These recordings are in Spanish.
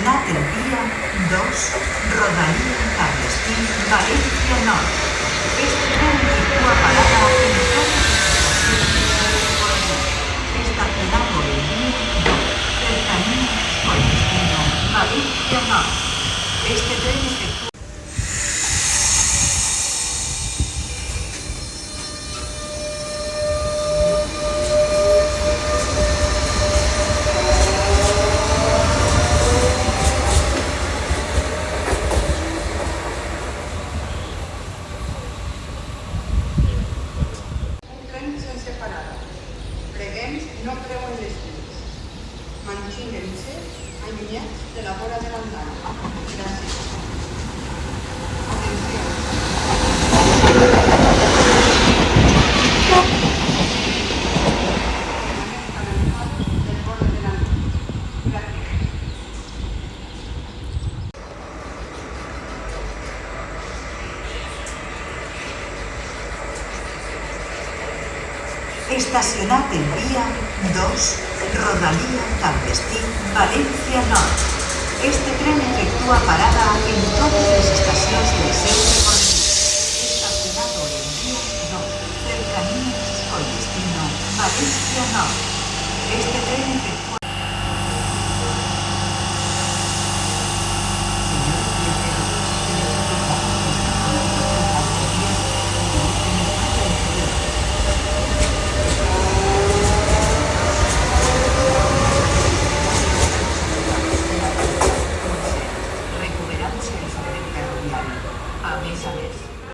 Estacionat el vía 2, Rodalía Carlestín, Valencia Norte. Este tren efectúa parada en todas las estaciones de su recorrido. Estacionado el vía 2, Cercanías con destino Valencia Norte. Este tren efectúa Preguem no creuen les vies. Mantinguem-se allunyats de la vora de l'andana. Gràcies. Atenció. Del borde de l'andana. Gràcies. Estacionat el vía 2, Rodalía Campestín, Valencia Norte. Este tren efectúa parada en todas las estaciones del seu recorrido. Estacionado el vía 2, Cercanías con destino Valencia Norte. Este tren efectúa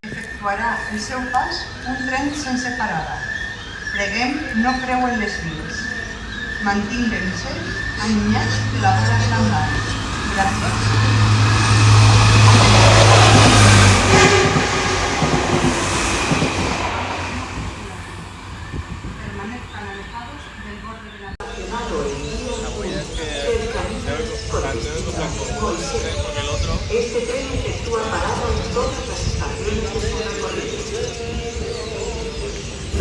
efectuarà el seu pas un tren sense parada. Preguem no creuen les vies. Mantinguem-se allunyats de la vora de l'andana. Gràcies. Permanezcan alejados del borde de la Este tren efectúa parada en todas las estaciones de su recorrido.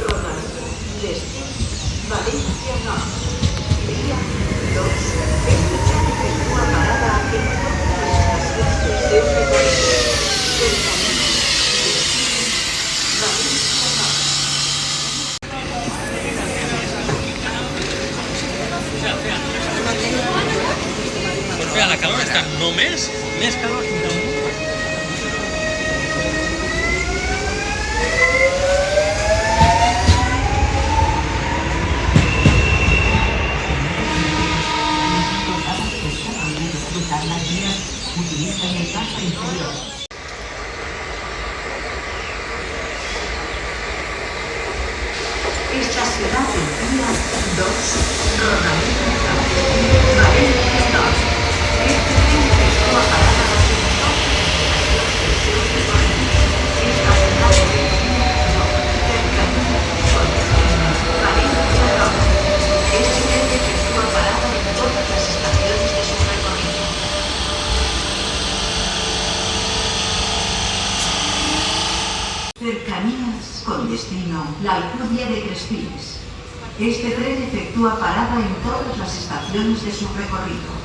Rodalía, destino Valencia Norte. Vía 2. Este tren efectúa parada en todas las estaciones de su recorrido. Cercanías, destino Valencia Norte. Pues mira, la calor està només més calor que un Utilizan el paso inferior. Estacionado el vía 2, Rodalía Campestín, Valencia Norte. Este tren efectúa parada en todas las estaciones de su recorrido. Estacionado el vía 2, Cercanías con destino Valencia Norte. Este tren efectúa parada en todas las estaciones de su recorrido. Cercanías con destino la Alcubia de Crespins. Este tren efectúa parada en todas las estaciones de su recorrido.